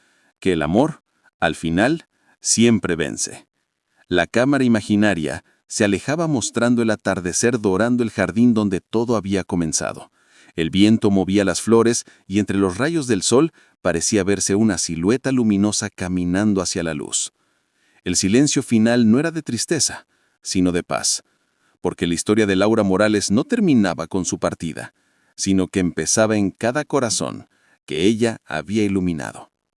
que el amor, al final, siempre vence». La cámara imaginaria se alejaba mostrando el atardecer dorando el jardín donde todo había comenzado. El viento movía las flores y entre los rayos del sol parecía verse una silueta luminosa caminando hacia la luz. El silencio final no era de tristeza, sino de paz, porque la historia de Laura Morales no terminaba con su partida, sino que empezaba en cada corazón que ella había iluminado.